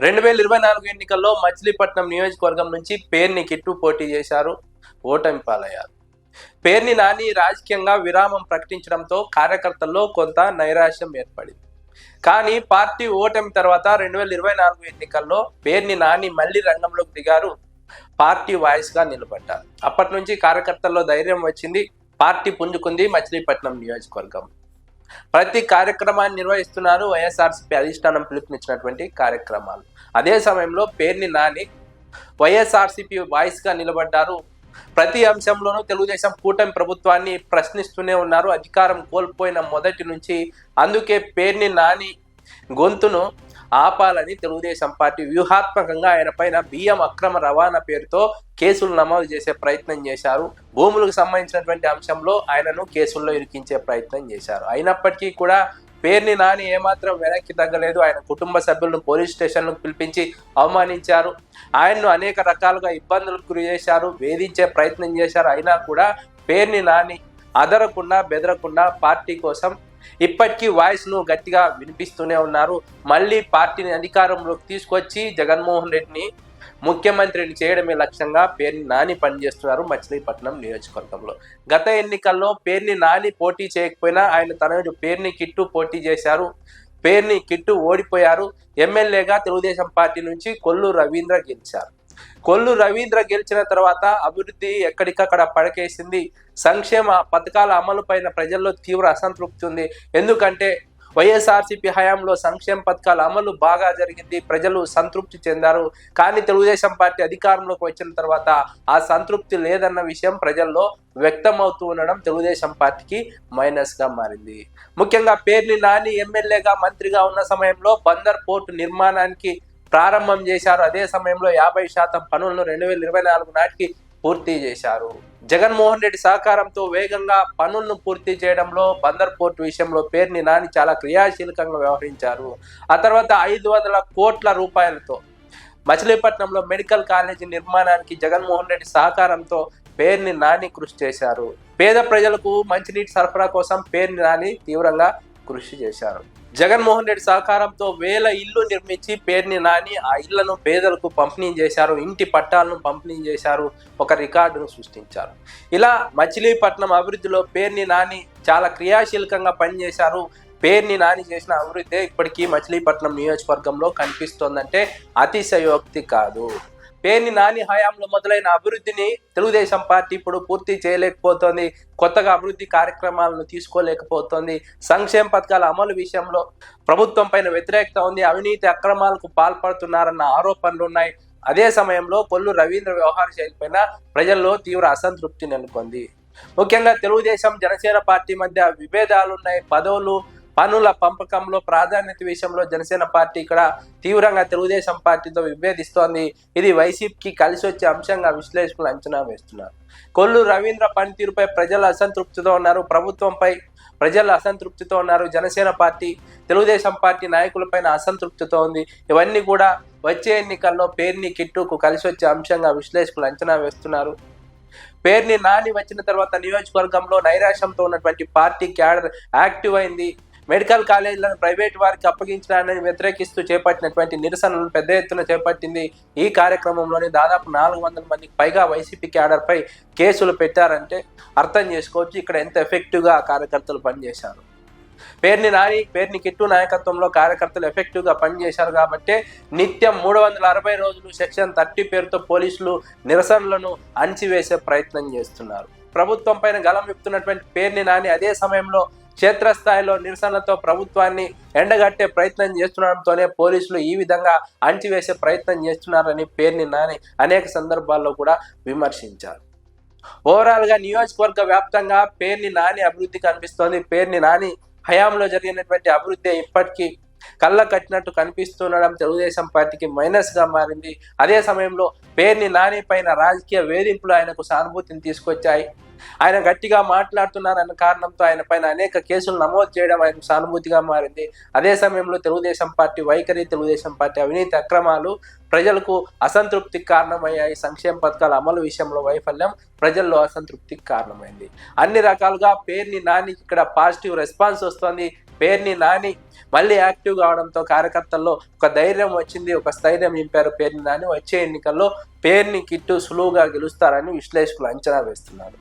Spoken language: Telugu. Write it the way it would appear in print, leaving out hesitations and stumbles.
2024 ఎన్నికల్లో మచిలీపట్నం నియోజకవర్గం నుంచి పేర్ని కిట్టు పోటీ చేశారు. ఓటమి పాలయ్యారు. పేర్ని నాని రాజకీయంగా విరామం ప్రకటించడంతో కార్యకర్తల్లో కొంత నైరాశ్యం ఏర్పడింది. కానీ పార్టీ ఓటమి తర్వాత 2024 ఎన్నికల్లో పేర్ని నాని మళ్లీ రంగంలోకి దిగారు. పార్టీ వాయిస్ గా నిలబడ్డారు. అప్పటి నుంచి కార్యకర్తల్లో ధైర్యం వచ్చింది. పార్టీ పుంజుకుంది. మచిలీపట్నం నియోజకవర్గం ప్రతి కార్యక్రమాన్ని నిర్వహిస్తున్నారు. వైఎస్ఆర్సీపీ అధిష్టానం పిలుపునిచ్చినటువంటి కార్యక్రమాలు. అదే సమయంలో పేర్ని నాని వైఎస్ఆర్సీపీ వాయిస్ గా నిలబడ్డారు. ప్రతి అంశంలోనూ తెలుగుదేశం కూటమి ప్రభుత్వాన్ని ప్రశ్నిస్తూనే ఉన్నారు. అధికారం కోల్పోయిన మొదటి నుంచి. అందుకే పేర్ని నాని గొంతును ఆపాలని తెలుగుదేశం పార్టీ వ్యూహాత్మకంగా ఆయన పైన బియ్యం అక్రమ రవాణా పేరుతో కేసులు నమోదు చేసే ప్రయత్నం చేశారు. భూములకు సంబంధించినటువంటి అంశంలో ఆయనను కేసుల్లో ఇరికించే ప్రయత్నం చేశారు. అయినప్పటికీ కూడా పేర్ని నాని ఏమాత్రం వెనక్కి తగ్గలేదు. ఆయన కుటుంబ సభ్యులను పోలీస్ స్టేషన్లకు పిలిపించి అవమానించారు. ఆయన్ను అనేక రకాలుగా ఇబ్బందులకు గురి చేశారు, వేధించే ప్రయత్నం చేశారు. అయినా కూడా పేర్ని నాని అదరకుండా బెదరకుండా పార్టీ కోసం ఇప్పటికీ వాయిస్ను గట్టిగా వినిపిస్తూనే ఉన్నారు. మళ్ళీ పార్టీని అధికారంలోకి తీసుకొచ్చి జగన్మోహన్ రెడ్డిని ముఖ్యమంత్రిని చేయడమే లక్ష్యంగా పేర్ని నాని పనిచేస్తున్నారు మచిలీపట్నం నియోజకవర్గంలో. గత ఎన్నికల్లో పేర్ని నాని పోటీ చేయకపోయినా ఆయన తనయుడు పేర్ని కిట్టు పోటీ చేశారు. పేర్ని కిట్టు ఓడిపోయారు. ఎమ్మెల్యేగా తెలుగుదేశం పార్టీ నుంచి కొల్లు రవీంద్ర గెలిచారు. కొల్లు రవీంద్ర గెలిచిన తర్వాత అభివృద్ధి ఎక్కడికక్కడ పడకేసింది. సంక్షేమ పథకాల అమలు పైన ప్రజల్లో తీవ్ర అసంతృప్తి ఉంది. ఎందుకంటే వైఎస్ఆర్సీపీ హయాంలో సంక్షేమ పథకాల అమలు బాగా జరిగింది. ప్రజలు సంతృప్తి చెందారు. కానీ తెలుగుదేశం పార్టీ అధికారంలోకి వచ్చిన తర్వాత ఆ సంతృప్తి లేదన్న విషయం ప్రజల్లో వ్యక్తం అవుతూ ఉండడం తెలుగుదేశం పార్టీకి మైనస్ గా మారింది. ముఖ్యంగా పేర్ని నాని ఎమ్మెల్యేగా మంత్రిగా ఉన్న సమయంలో బందర్ పోర్టు నిర్మాణానికి ప్రారంభం చేశారు. అదే సమయంలో 50% పనులను 2024 నాటికి పూర్తి చేశారు. జగన్మోహన్ రెడ్డి సహకారంతో వేగంగా పనులను పూర్తి చేయడంలో బందర్ పోర్టు విషయంలో పేర్ని నాని చాలా క్రియాశీలకంగా వ్యవహరించారు. ఆ తర్వాత 500 కోట్ల రూపాయలతో మచిలీపట్నంలో మెడికల్ కాలేజీ నిర్మాణానికి జగన్మోహన్ రెడ్డి సహకారంతో పేర్ని నాని కృషి చేశారు. పేద ప్రజలకు మంచినీటి సరఫరా కోసం పేర్ని నాని తీవ్రంగా కృషి చేశారు. జగన్మోహన్ రెడ్డి సహకారంతో 1000 ఇళ్లు నిర్మించి పేర్ని నాని ఆ ఇళ్లను పేదలకు పంపిణీ చేశారు. ఇంటి పట్టాలను పంపిణీ చేశారు. ఒక రికార్డును సృష్టించారు. ఇలా మచిలీపట్నం అభివృద్ధిలో పేర్ని నాని చాలా క్రియాశీలకంగా పనిచేశారు. పేర్ని నాని చేసిన అభివృద్ధి ఇప్పటికీ మచిలీపట్నం నియోజకవర్గంలో కనిపిస్తోందంటే అతిశయోక్తి కాదు. పేర్ని నాని హయాంలో మొదలైన అభివృద్ధిని తెలుగుదేశం పార్టీ ఇప్పుడు పూర్తి చేయలేకపోతోంది. కొత్తగా అభివృద్ధి కార్యక్రమాలను తీసుకోలేకపోతోంది. సంక్షేమ పథకాల అమలు విషయంలో ప్రభుత్వం పైన వ్యతిరేకత ఉంది. అవినీతి అక్రమాలకు పాల్పడుతున్నారన్న ఆరోపణలు ఉన్నాయి. అదే సమయంలో కొల్లు రవీంద్ర వ్యవహార శైలిపైన ప్రజల్లో తీవ్ర అసంతృప్తి నెలకొంది. ముఖ్యంగా తెలుగుదేశం జనసేన పార్టీ మధ్య విభేదాలున్నాయి. పనుల పంపకంలో ప్రాధాన్యత విషయంలో జనసేన పార్టీ ఇక్కడ తీవ్రంగా తెలుగుదేశం పార్టీతో విభేదిస్తోంది. ఇది వైసీపీకి కలిసి వచ్చే అంశంగా విశ్లేషకులు అంచనా వేస్తున్నారు. కొల్లు రవీంద్ర పనితీరుపై ప్రజలు అసంతృప్తితో ఉన్నారు. ప్రభుత్వంపై ప్రజలు అసంతృప్తితో ఉన్నారు. జనసేన పార్టీ తెలుగుదేశం పార్టీ నాయకులపైన అసంతృప్తితో ఉంది. ఇవన్నీ కూడా వచ్చే ఎన్నికల్లో పేర్ని కిట్టుకు కలిసి వచ్చే అంశంగా విశ్లేషకులు అంచనా వేస్తున్నారు. పేర్ని నాని వచ్చిన తర్వాత నియోజకవర్గంలో నైరాశ్యంతో ఉన్నటువంటి పార్టీ క్యాడర్ యాక్టివ్ అయింది. మెడికల్ కాలేజీలను ప్రైవేట్ వారికి అప్పగించడాన్ని వ్యతిరేకిస్తూ చేపట్టినటువంటి నిరసనలను పెద్ద ఎత్తున చేపట్టింది. ఈ కార్యక్రమంలోని దాదాపు 400 మందికి పైగా వైసీపీ క్యాడర్పై కేసులు పెట్టారంటే అర్థం చేసుకోవచ్చు ఇక్కడ ఎంత ఎఫెక్టివ్గా ఆ కార్యకర్తలు పనిచేశారు. పేర్ని నాని పేర్ని కిట్టు నాయకత్వంలో కార్యకర్తలు ఎఫెక్టివ్గా పనిచేశారు కాబట్టి నిత్యం 360 రోజులు సెక్షన్ 30 పేరుతో పోలీసులు నిరసనలను అణిచివేసే ప్రయత్నం చేస్తున్నారు. ప్రభుత్వం పైన గలం విప్పుతున్నటువంటి పేర్ని నాని అదే సమయంలో క్షేత్రస్థాయిలో నిరసనలతో ప్రభుత్వాన్ని ఎండగట్టే ప్రయత్నం చేస్తుండడంతోనే పోలీసులు ఈ విధంగా అణిచివేసే ప్రయత్నం చేస్తున్నారని పేర్ని నాని అనేక సందర్భాల్లో కూడా విమర్శించారు. ఓవరాల్గా నియోజకవర్గ వ్యాప్తంగా పేర్ని నాని అభివృద్ధి కనిపిస్తోంది. పేర్ని నాని హయాంలో జరిగినటువంటి అభివృద్ధి ఇప్పటికీ కళ్ళ కట్టినట్టు కనిపిస్తుండడం తెలుగుదేశం పార్టీకి మైనస్ గా మారింది. అదే సమయంలో పేర్ని నాని పైన రాజకీయ వేధింపులు ఆయనకు సానుభూతిని తీసుకొచ్చాయి. ఆయన గట్టిగా మాట్లాడుతున్నారన్న కారణంతో ఆయన పైన అనేక కేసులు నమోదు చేయడం ఆయనకు సానుభూతిగా మారింది. అదే సమయంలో తెలుగుదేశం పార్టీ వైఖరి, తెలుగుదేశం పార్టీ అవినీతి అక్రమాలు ప్రజలకు అసంతృప్తికి కారణమయ్యాయి. సంక్షేమ పథకాల అమలు విషయంలో వైఫల్యం ప్రజల్లో అసంతృప్తికి కారణమైంది. అన్ని రకాలుగా పేర్ని నానికి ఇక్కడ పాజిటివ్ రెస్పాన్స్ వస్తుంది. పేర్ని నాని మళ్ళీ యాక్టివ్ కావడంతో కార్యకర్తల్లో ఒక ధైర్యం వచ్చింది, ఒక స్థైర్యం నింపారు పేర్ని నాని. వచ్చే ఎన్నికల్లో పేర్ని కిట్టు సులువుగా గెలుస్తారని విశ్లేషకులు అంచనా వేస్తున్నారు.